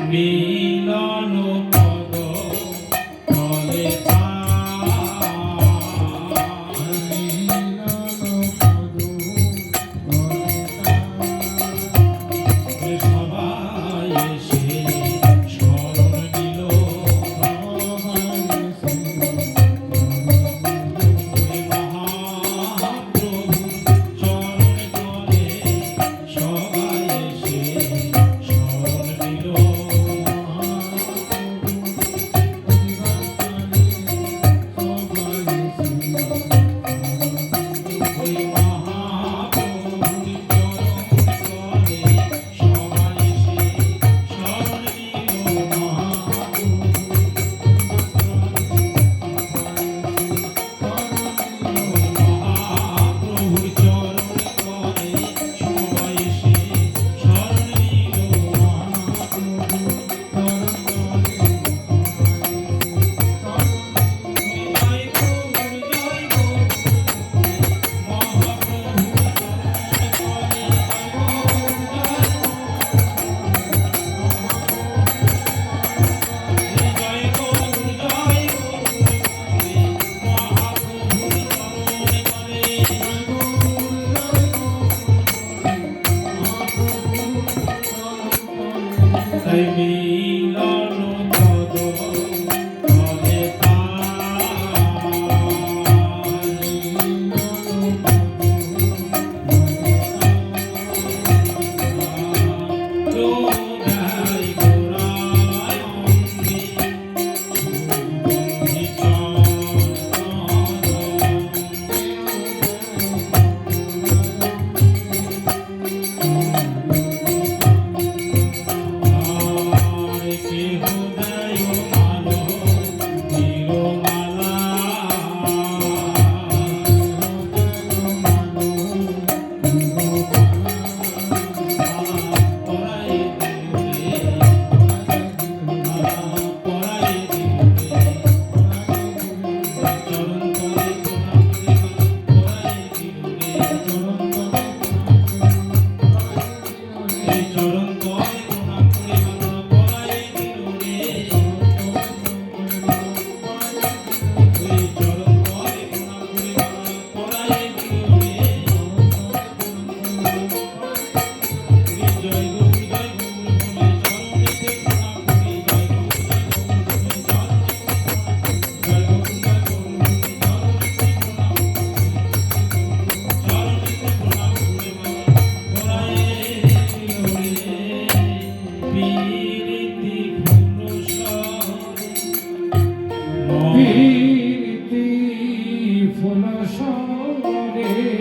মিলন পদ তলে সবাই এসে শরণ নিল মহাপ্রভু চরণ তলে সবাই এসে শরণ নিল মিলন পদ তলে যোগাই গোরায় অঙ্গি সুগন্ধি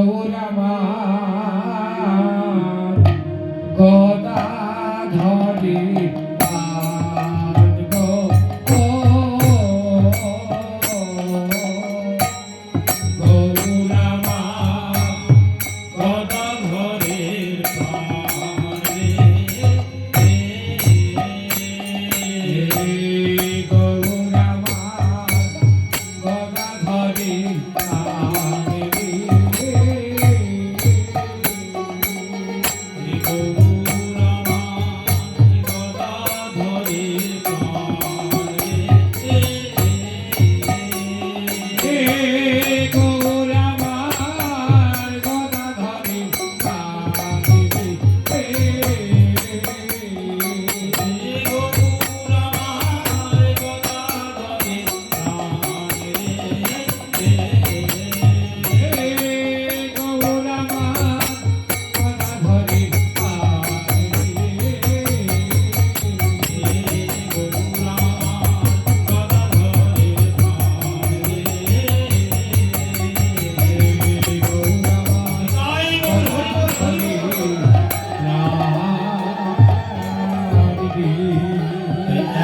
গৌরমার গদাধরি পাদ গো গৌরামা গদাধরের প্রাণ রে গৌরমার গদাধরি পাদ রে গৌরামা গদাধরের প্রাণ রে গৌরমার গদাধরি পাদ রে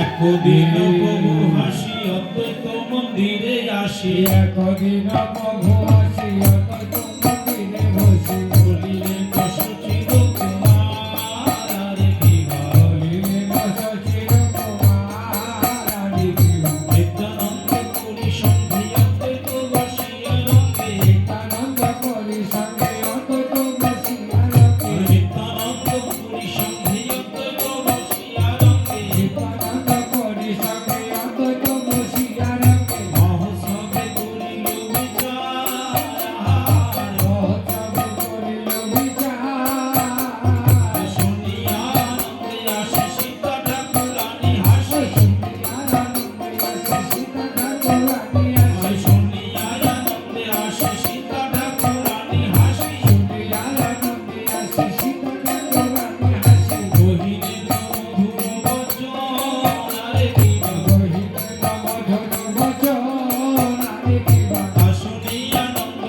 একদিন প্রভু হাসি অদ্বৈত মন্দিরে আসি একদিন প্রভু আসি অদ্বৈত মন্দিরে বসি বলিলেন সচিব কুমার আরে বিভা বলিলেন সচিব কুমার আদি বিভা নিত্যানন্দ পুরী সন্ধি অদ্বৈত বসিয়া রঙ্গে নিত্যানন্দ করি সঙ্গে অদ্বৈত বসিয়া রঙ্গে নিত্যানন্দ পুরী সন্ধি অদ্বৈত বসিয়া রঙ্গে নিত্যানন্দ করি সঙ্গে অদ্বৈত বসিয়া রঙ্গে মহোৎসবে করিল বিচার মহোৎসবে করিল বিচার শুনিয়া আনন্দে আসে সীতা ঠাকুরানী হাসে শুনিয়া আনন্দে আসে সীতা ঠাকুরানী হাসি কহিলেন মধুর বচন আরে বিভা আসনি আনন্দ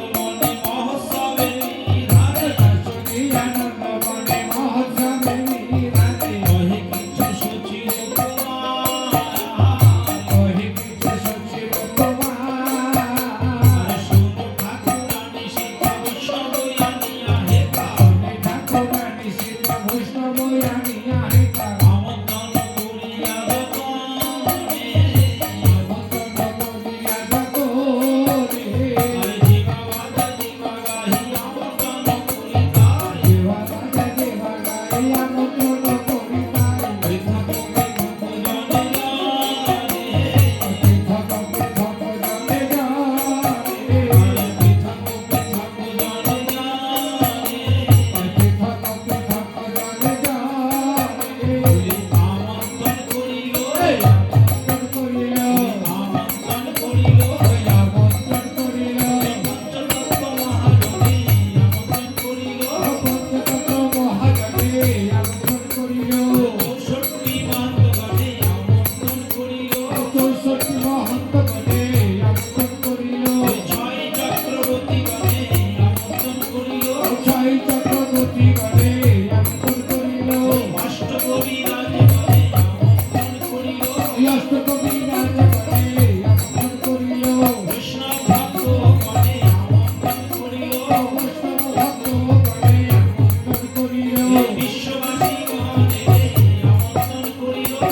মনে মহোৎসবে ধারে কহে কিছু সচিব কুমার আরে শুনো ঠাকুরানী সীতা বৈষ্ণব আনিয়া হেতা আমন্ত্রণ করিয়া রতনে আরে জিবা বাজা জিবা গাহি আমন্ত্রণ করিতাই পৃথক পৃথক জনে জানে আরে পৃথক পৃথক জনে জানে আমন্ত্রণ করিল আমন্ত্রণ করিল পঞ্চতত্ত্ব মহাজনে আমন্ত্রণ করিল 64 বান্ধবনে আমন্ত্রণ করিল ছয় চক্রবর্তী গণে আমন্ত্রণ করিল অষ্টকবি রাজগণে আমন্ত্রণ করিল বৈষ্ণব ভক্ত গণে আমন্ত্রণ করিল বিশ্ববাসী গণে আমন্ত্রণ করিল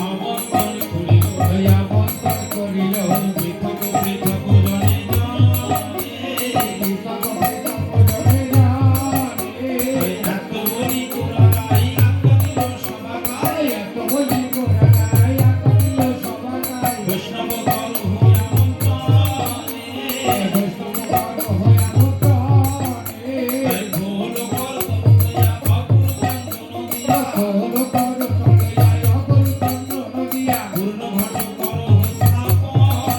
আমন্ত্রণ করিল আমন্ত্রণ করিল পৃথক পৃথক জনে জানে এত বলি তোরা গাই আত্মীয় সভা গাই বৈষ্ণব দল হইয়া আমন্ত্রণে ঘোল কর তরুণয়া বাবুর চন্দন দিয়া পূর্ণ ঘট কর স্থাপন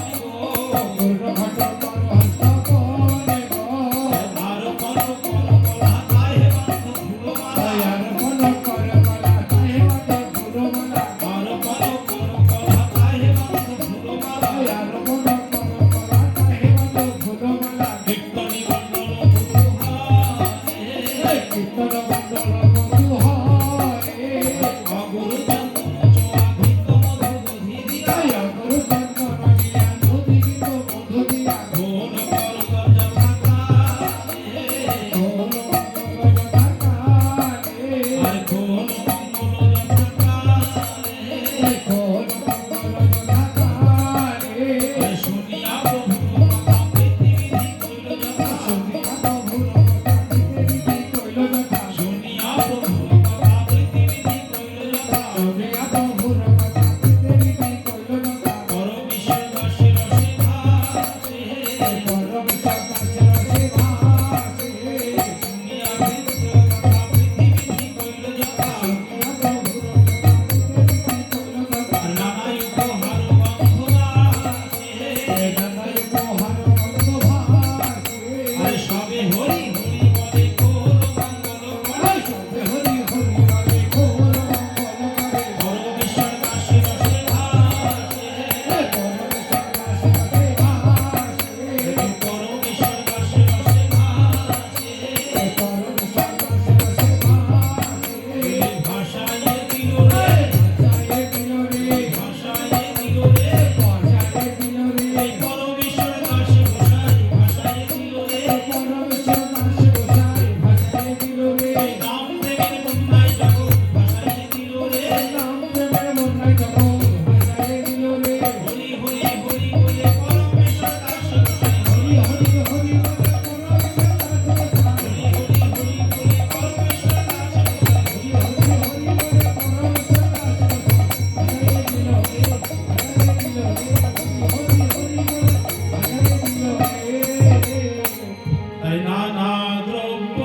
তাই নানা দ্রব্য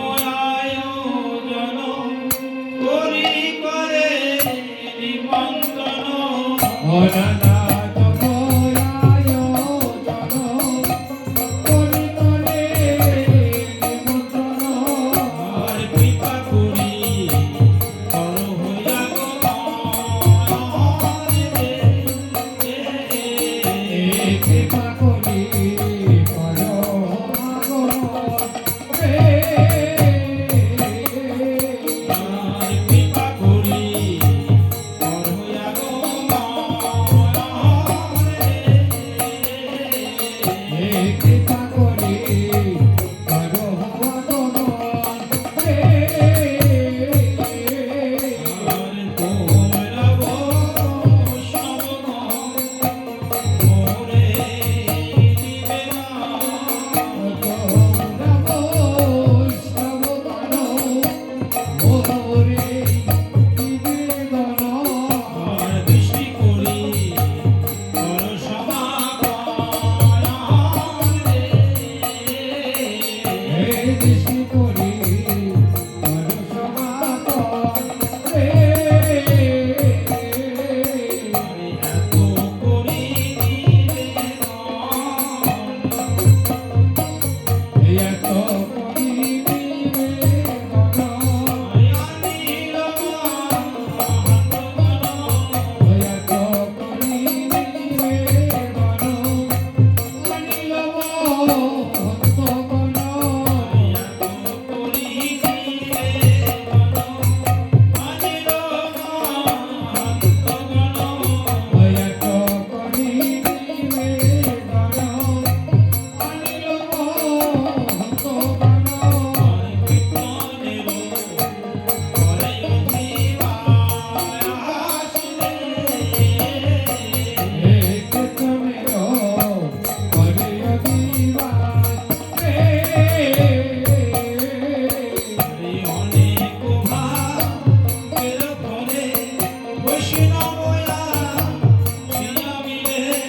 আয়োজন করি করে নিমন্ত্রণ আর কৃপা করি কর হইয়া গো মরে আর কৃপা করি কর হইয়া গো আর তোমরা বৈষ্ণবগণ মোরে নিবে না আর দৃষ্টি করি কর সমাগম এত করি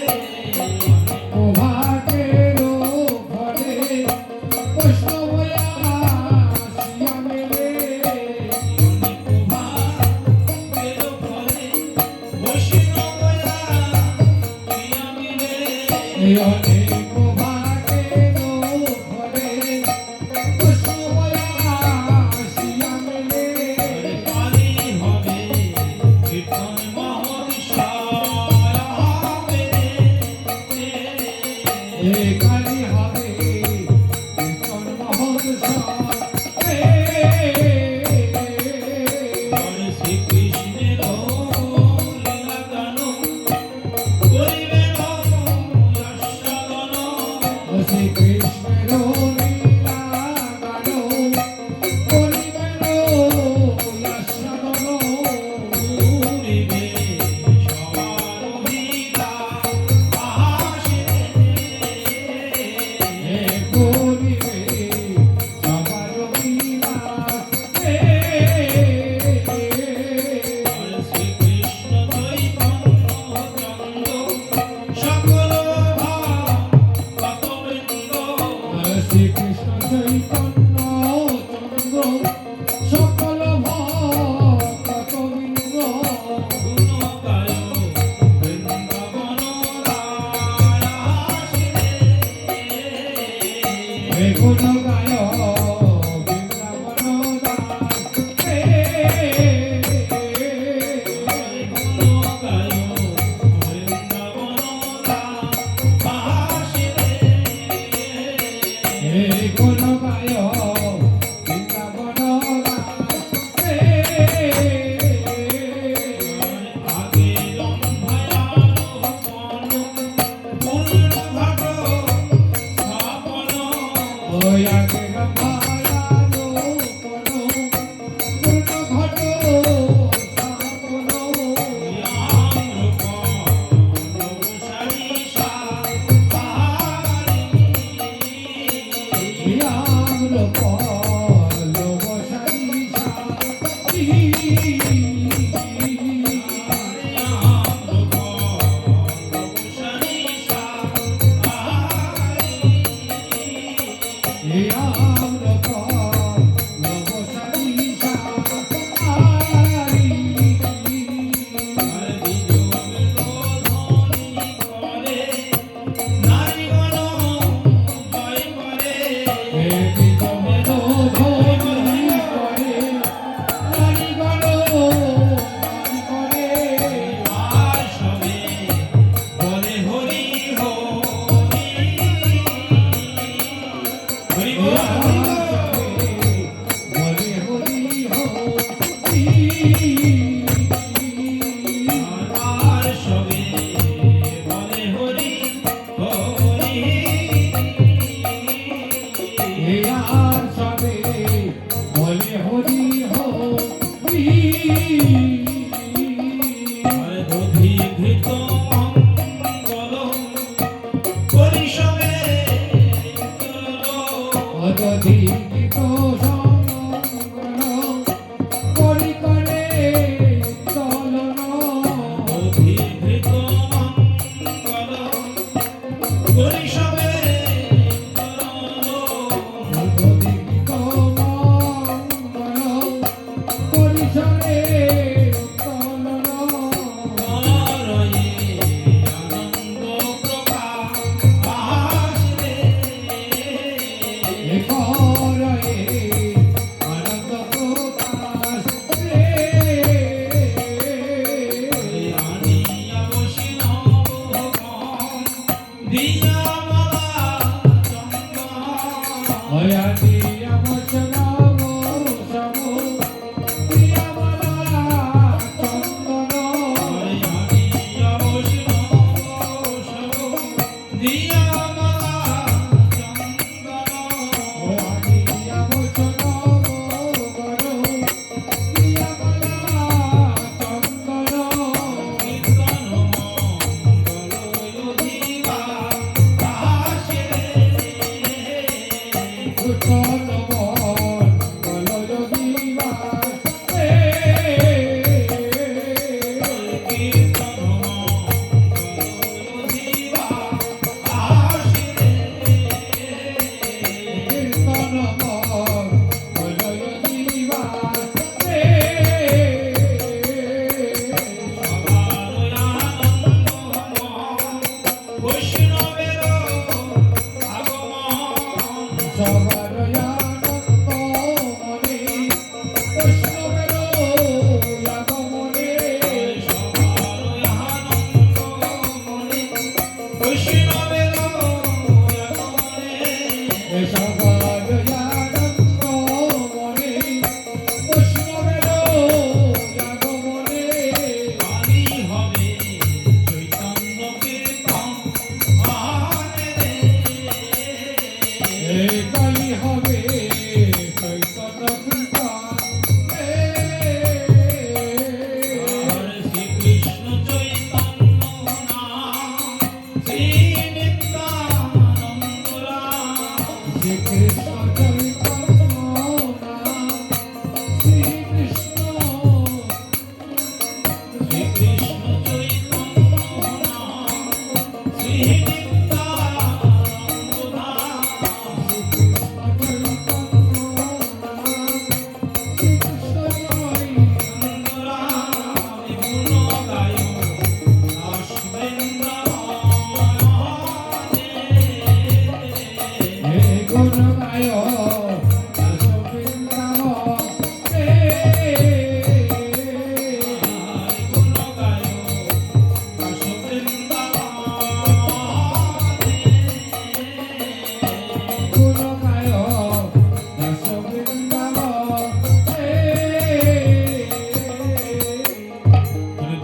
পরিষবে অধিক মঙ্গল পরিসরে উত্তোলন করয়ে আনন্দ প্রকাশ রে করয়ে আনন্দ প্রকাশ রে আনিয়া বৈষ্ণব দিয়া মালা চন্দন হয়াতি আমসনম সম প্রিয়মলা চন্দন আনিয়া বৈষ্ণব দিয়া মালা চন্দন হয়াতি আমসনম গর প্রিয়মলা চন্দন কীর্তন মঙ্গল অধিকা আসে কীর্তন মঙ্গল যোগীবাস রে কীর্তন মঙ্গল অধিকা আসে কীর্তন মঙ্গল যোগীবাস রে সবার আনন্দ বৈষ্ণবের আগমন সবার আনন্দ মনে বৈষ্ণবের আগমনে সবার আনন্দ মনে বৈষ্ণবের আগমনে সবার আনন্দ মনে বৈষ্ণবের আগমনে কালী হবে চৈতন্য কীর্তন আনে রে কালী হবে চৈতন্য কীর্তন আর শ্রীকৃষ্ণ চৈতন্য নাম শ্রী নিত্যানন্দ রাম শ্রীকৃষ্ণ চৈতন্য নাম শ্রীকৃষ্ণ শ্রীকৃষ্ণ চৈতন্য নাম শ্রী নিত্যানন্দ রাম আনন্দ রাম গুণ গায় দাস গুণ গায় দাস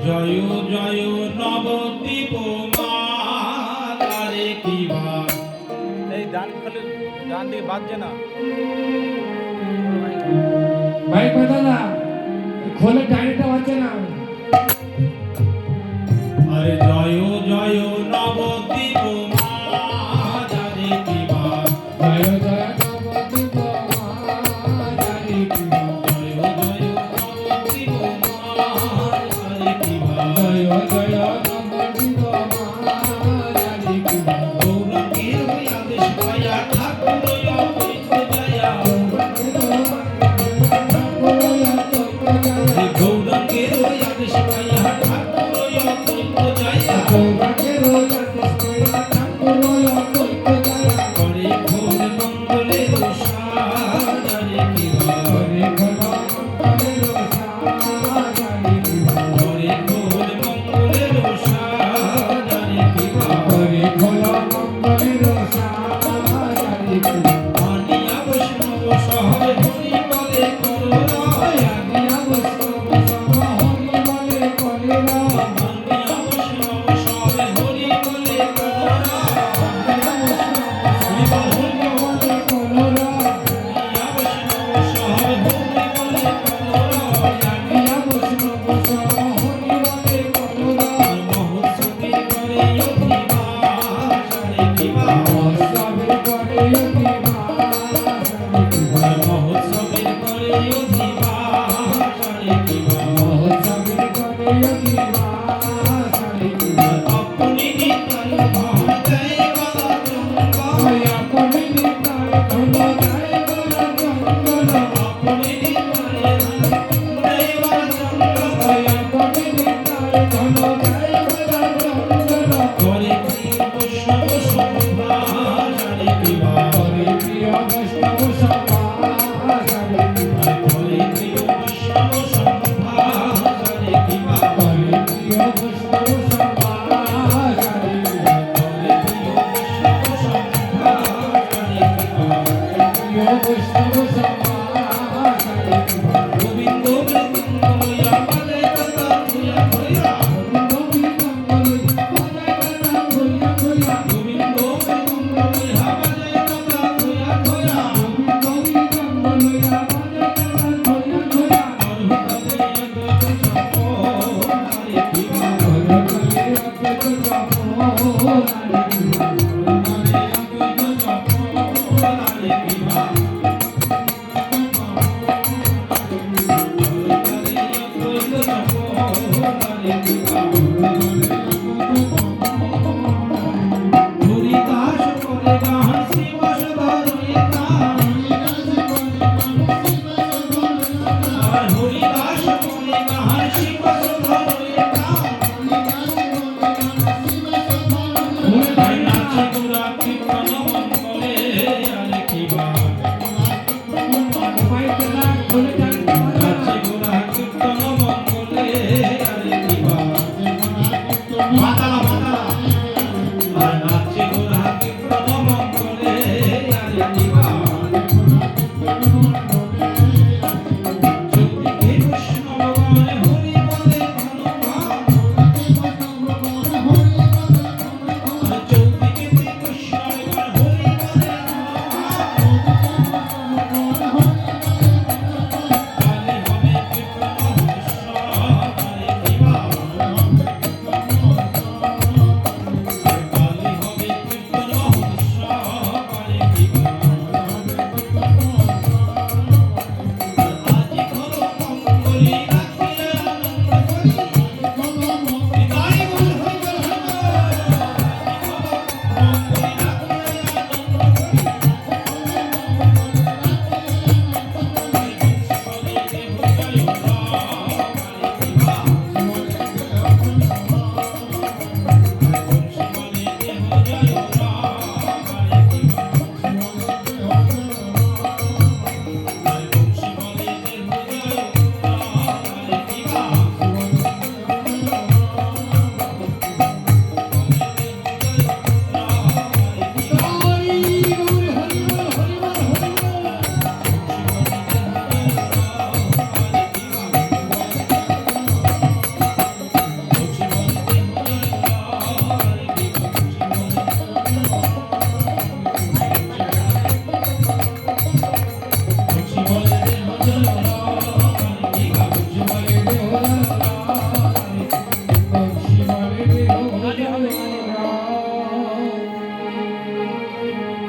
জয় জয় নবদ্বীপ মাতারে কি ভাই এই ডান খালি ডান দিকে বাজছে না ভাই দাদা খোলে ডাইরেক্টটা হচ্ছে না আরে জয় জয় নবদ্বীপ মাতারে কি ভাই জয় জয় নবদ্বীপ মাতারে কি জয় জয় নবদ্বীপ মাতারে কি ভাই জয় জয় নবদ্বীপ মাতারে কি গৌরঙ্গের হইয়া দেশ পায়া ঠাকুর অপরিত জয়া গৌরঙ্গের হইয়া দেশ পায়া ঠাকুর অপরিত জয়া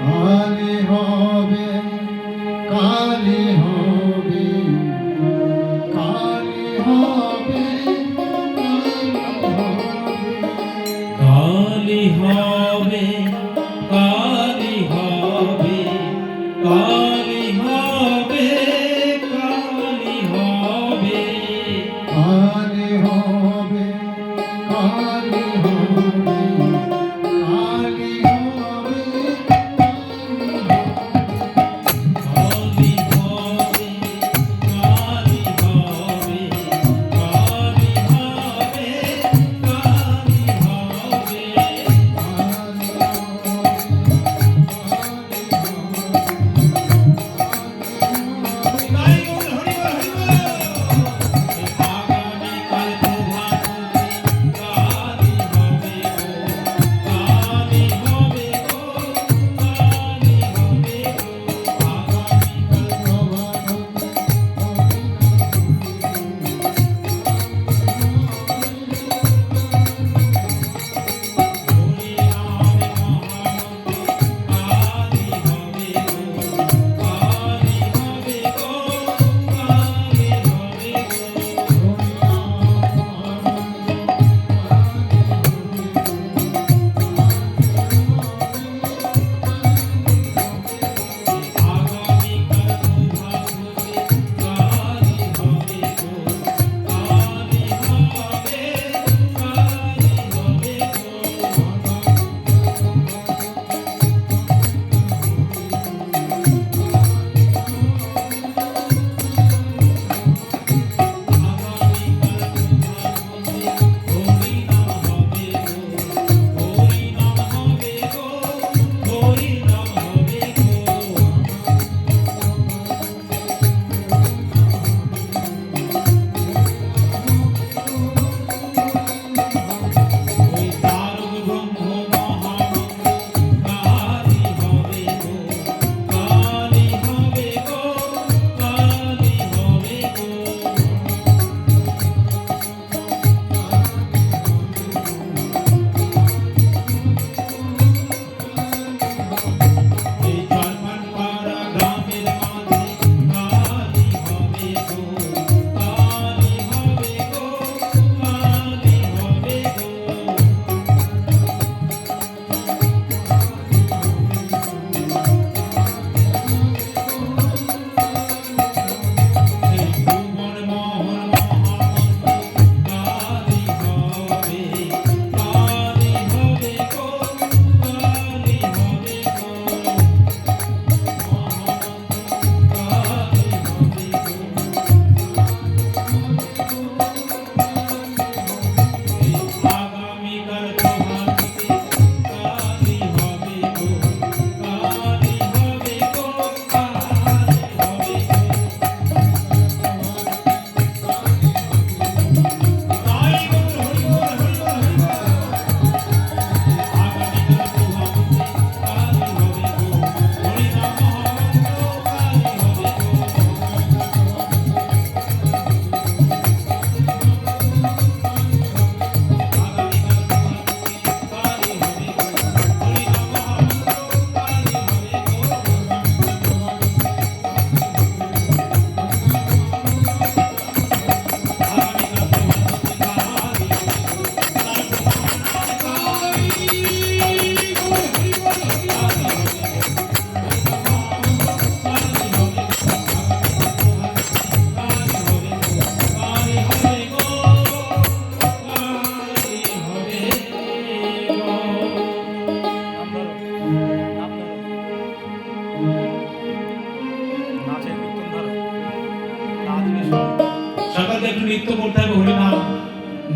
কালি হবে কালি হবে কালি হবে কালি হবে কালি হবে কালি হবে কালি হবে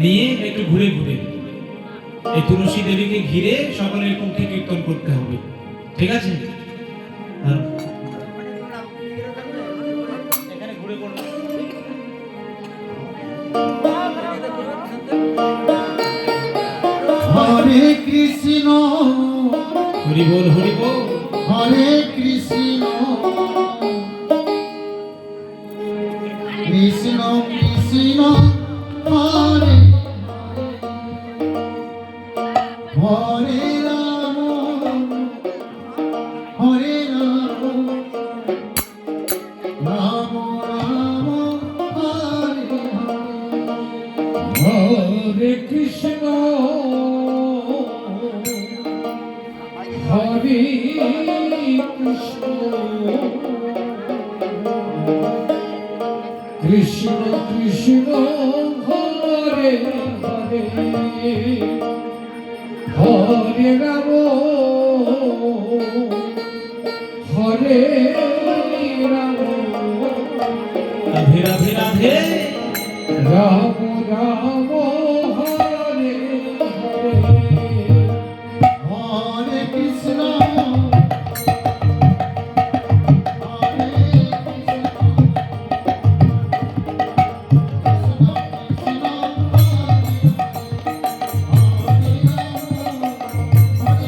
নিয়ে একটু ঘুরে ঘুরে এই তুলসী দেবীকে ঘিরে সকলে কুণ্ঠে কীর্তন করতে হবে, ঠিক আছে? আর এখানে ঘুরে করবে। হরে কৃষ্ণ হরি বল হরি বল। হরে কৃষ্ণ কৃষ্ণ কৃষ্ণ হরে হরে রাম হরে রাম রাম রাম হরে হরে হরে কৃষ্ণ হরে কৃষ্ণ কৃষ্ণ কৃষ্ণ হরে হরে হরে রাম হরে রাম রাধে রাধে রাধে। রাম রাম হরে হরে হরে কৃষ্ণ হরে কৃষ্ণ কৃষ্ণ কৃষ্ণ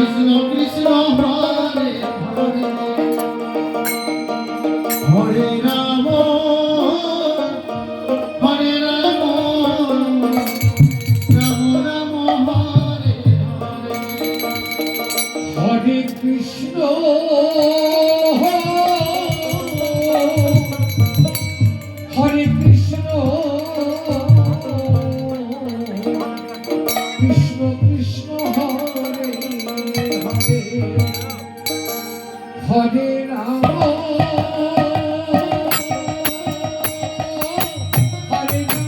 কৃষ্ণ কৃষ্ণ হরে হরে হরে রাম রাম রাম হরে হরে হরে কৃষ্ণ হরে কৃষ্ণ কৃষ্ণ কৃষ্ণ হরে হরে হরে রাম হরে রাম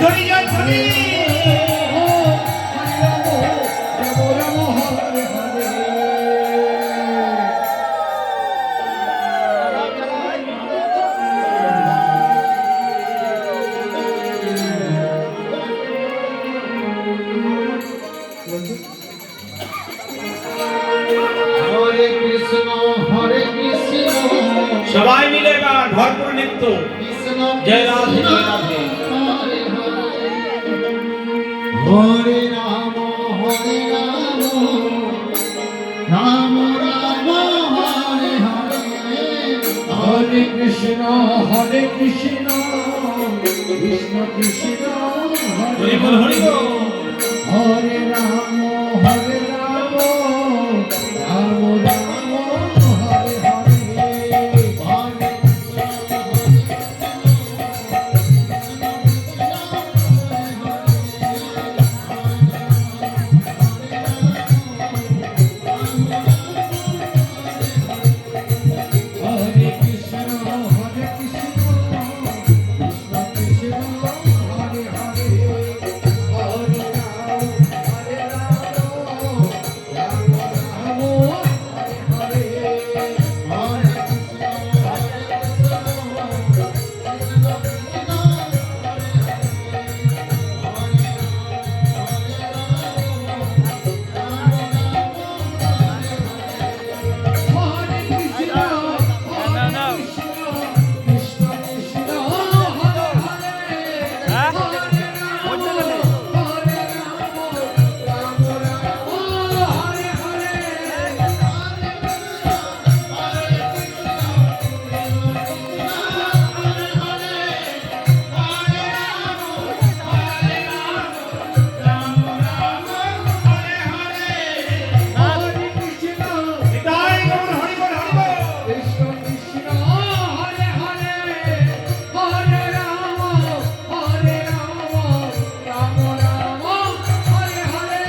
ধরি জয় ধরি হরে কৃষ্ণ সবাই মিলে এবার ভরপুর নৃত্য কৃষ্ণ জয় রাধে জয় রাধে হরে রাম রাম রাম হরে হরে হরে কৃষ্ণ কৃষ্ণ কৃষ্ণ হরি বল হরি বল হরে রাম রাম রাম হরে হরে হরে কৃষ্ণ কৃষ্ণ কৃষ্ণ হরে হরে হরে রাম রাম রাম হরে হরে হরে কৃষ্ণ কৃষ্ণ কৃষ্ণ হরে হরে হরে রাম রাম রাম হরে হরে হরে কৃষ্ণ নিতাই গৌর হরি বল হরি বল কৃষ্ণ কৃষ্ণ হরে হরে হরে রাম রাম রাম হরে হরে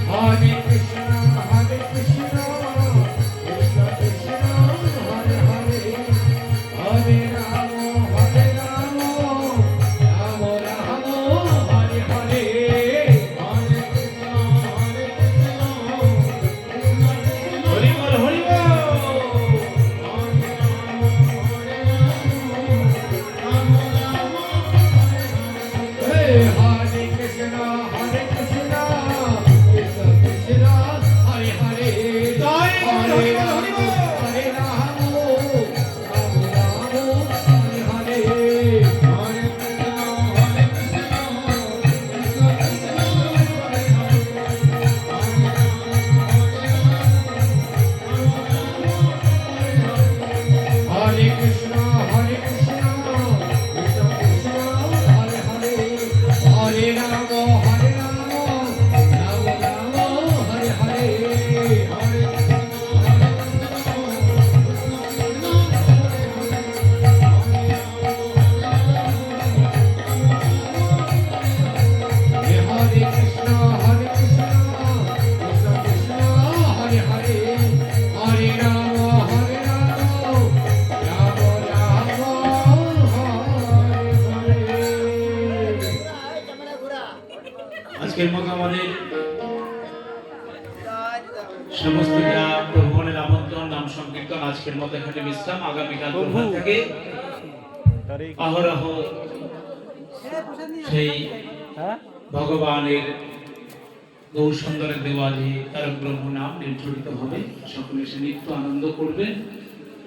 হরে কৃষ্ণ হরে কৃষ্ণ কৃষ্ণ কৃষ্ণ হরে হরে হরে রাম রাম রাম হরে হরে হরি বল হরি বল হরে কৃষ্ণ কৃষ্ণ কৃষ্ণ কৃষ্ণ হরে হরে নিতাই গৌর হরি বল হরি বল হরে রাম রাম হরে হরে হরে কৃষ্ণ কৃষ্ণ কৃষ্ণ কৃষ্ণ হরে হরে হরে রাম রাম রাম হরে হরে হরে হরে কৃষ্ণ কৃষ্ণ কৃষ্ণ কৃষ্ণ হরে হরে হরে রাম রাম রাম হরে হরে আজকের মতো আমাদের সমস্ত গ্রাম ভ্রমণের আমন্ত্রণ নাম সংকীর্তন আজকের মতো এখানে বিশ্রাম আগামীকাল প্রভাত থেকে অহরহ সেই ভগবানের গৌর সুন্দরের দেওয়ালি তারক ব্রহ্ম নাম নির্ঝরিত হবে সকলে সে নিত্য আনন্দ করবেন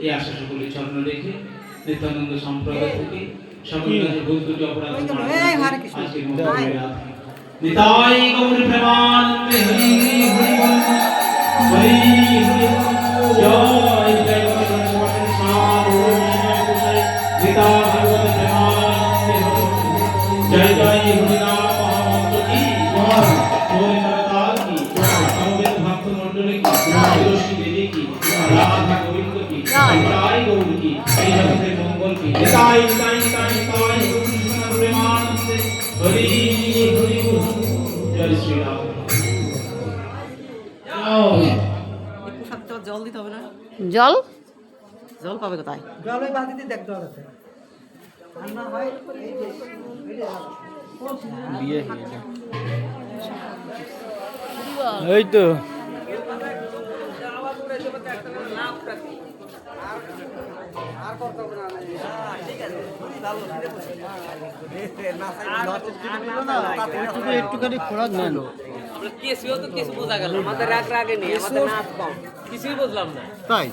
এই আশা সকলে চরণ রেখে নিত্যানন্দ সম্প্রদায় থেকে সকলের কাছে ভুল ত্রুটি অপরাধ ক্ষমা করে আজকের মতো বিদায়। নিতাই গৌর প্রেমানন্দে হরি হরি বল হরি হরি বল জয় জয় গৌর সর্বশক্তি সার গোসাই গীতা ভাগবত প্রেমানন্দে হরি জয় জয় হরি নাম মহামন্ত্র কি জয় গৌর তাল কি সমবেত ভক্ত মণ্ডলী কি তুলসী দেবী কি রাধা গোবিন্দ কি নিতাই গৌর কি এই জগতের মঙ্গল কি নিতাই নিতাই নিতাই নিতাই গৌর প্রেমানন্দে হরি হরি বল একটু সাথে জল দিতে হবে না? জল জল পাবে কোথায়? এই তো একটুখানি খোরাক ছিল। কেসিও তো কিছু বোঝা গেল আমাদের রাগ রাগে নেই আমাদের নাচ কম কিছুই বুঝলাম না তাই